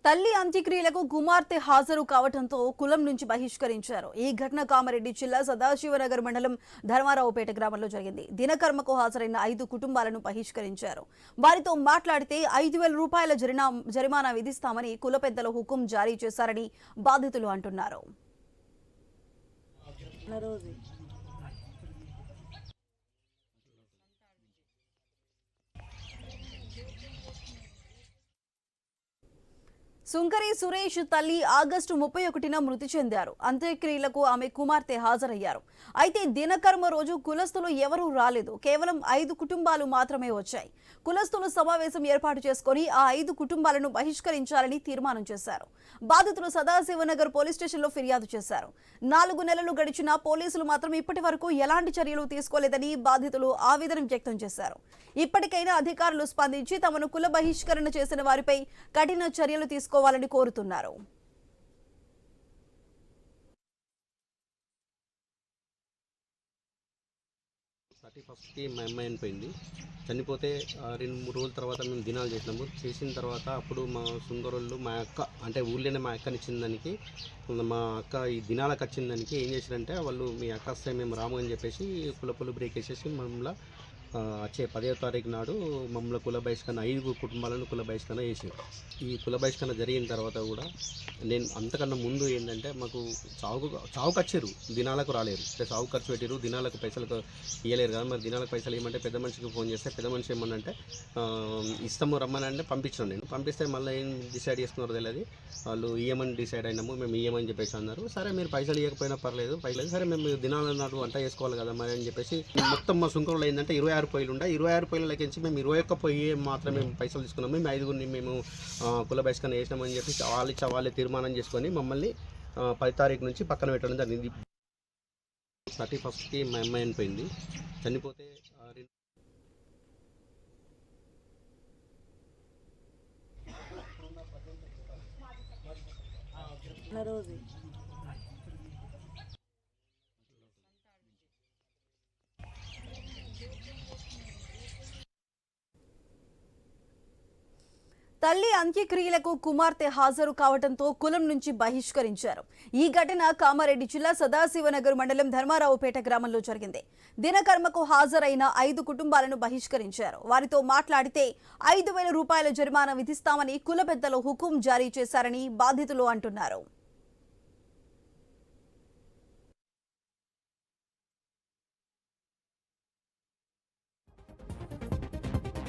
తల్లి అంత్యక్రియలకు కుమార్తె హాజరు కావడంతో కులం నుంచి బహిష్కరించారు. ఈ ఘటన కామారెడ్డి జిల్లా సదాశివనగర్ మండలం ధర్మారావుపేట గ్రామంలో జరిగింది. దినకర్మకు హాజరైన 5 కుటుంబాలను బహిష్కరించారు. వారితో మాట్లాడితే 5,000 రూపాయల జరిమానా విధిస్తామని కుల పెద్దలు హుకుం జారీ చేశారని బాధితులు అంటున్నారు. సుంకరి సురేష్ తల్లి ఆగస్టు 31న మృతి చెందారు. అంత్యక్రియలకు ఆమె కుమార్తె హాజరయ్యారు. అయితే దినకర్మ రోజు కులస్తులు ఎవరూ రాలేదు. కేవలం 5 కుటుంబాలు మాత్రమే వచ్చాయి. కులస్తులు సమావేశం ఏర్పాటు చేసుకుని ఆ 5 కుటుంబాలను బహిష్కరించాలని తీర్మానం చేశారు. బాధితులు సదాశివనగర్ పోలీస్ స్టేషన్లో ఫిర్యాదు చేశారు. 4 నెలలు గడిచినా పోలీసులు మాత్రం ఇప్పటి వరకు ఎలాంటి చర్యలు తీసుకోలేదని బాధితులు ఆవేదన వ్యక్తం చేశారు. ఇప్పటికైనా అధికారులు స్పందించి తమను కుల బహిష్కరణ చేసిన వారిపై కఠిన చర్యలు తీసుకోవాలని కోరుతున్నారు. 31కి మా అమ్మాయి చనిపోయింది. చనిపోతే 2-3 రోజుల తర్వాత మేము దినాలు చేసిన తర్వాత అప్పుడు మా సుందరోళ్ళు మా అక్క అంటే ఊళ్ళోనే మా అక్కని ఇచ్చిన దానికి మా అక్క ఈ దినాలకు వచ్చిన దానికి ఏం చేశారంటే వాళ్ళు మీ అక్క వస్తే మేము రాము అని చెప్పేసి కులపులు బ్రేక్ వేసేసి మమ్మల్ని వచ్చే 10వ తారీఖు నాడు మమ్మల్ని కుల బహిష్కరణ 5 కుటుంబాలను కుల బహిష్కరణ చేసారు. ఈ కుల బహిష్కరణ జరిగిన తర్వాత కూడా నేను అంతకన్నా ముందు ఏంటంటే మాకు చావుకు వచ్చారు, దినాలకు రాలేరు. అంటే చావు ఖర్చు పెట్టారు, దినాలకు పైసలు ఇవ్వలేరు కదా. మరి దినాలకు పైసలు ఇవ్వమంటే పెద్ద మనిషికి ఫోన్ చేస్తే పెద్ద మనిషి ఏమన్నంటే ఇస్తాము రమ్మని అంటే పంపించాను. నేను పంపిస్తే మళ్ళీ ఏం డిసైడ్ చేసుకున్నారో తెలియదు. వాళ్ళు ఇయ్యమని డిసైడ్ అయినాము, మేము ఇయ్యమని చెప్పేసి అన్నారు. సరే మీరు పైసలు ఇవ్వకపోయినా పర్లేదు, పైసలు సరే మేము దినాల నాడు వంట చేసుకోవాలి కదా మరి అని చెప్పేసి మొత్తం మా సుంకరంలో ఏంటంటే 26 పొయ్యిలు ఉండే 26 పొయ్యిలకి మేము 21 పొయ్యి మాత్రమే పైసలు తీసుకున్నాము. మేము 5గురిని మేము కుల బహిష్కరణ చేసినామని చెప్పి వాళ్ళే తీర్మానం చేసుకొని మమ్మల్ని 10 తారీఖు నుంచి పక్కన పెట్టడం జరిగింది. 31కి మా అమ్మాయి చనిపోయింది. చనిపోతే తల్లి అంత్యక్రియలకు కుమార్తె హాజరు కావడంతో కులం నుంచి బహిష్కరించారు. ఈ ఘటన కామారెడ్డి జిల్లా సదాశివనగర్ మండలం ధర్మారావుపేట గ్రామంలో జరిగింది. దినకర్మకు హాజరైన 5 కుటుంబాలను బహిష్కరించారు. వారితో మాట్లాడితే 5,000 రూపాయల జరిమానా విధిస్తామని కుల పెద్దలు హుకుం జారీ చేశారని బాధితులు అంటున్నారు.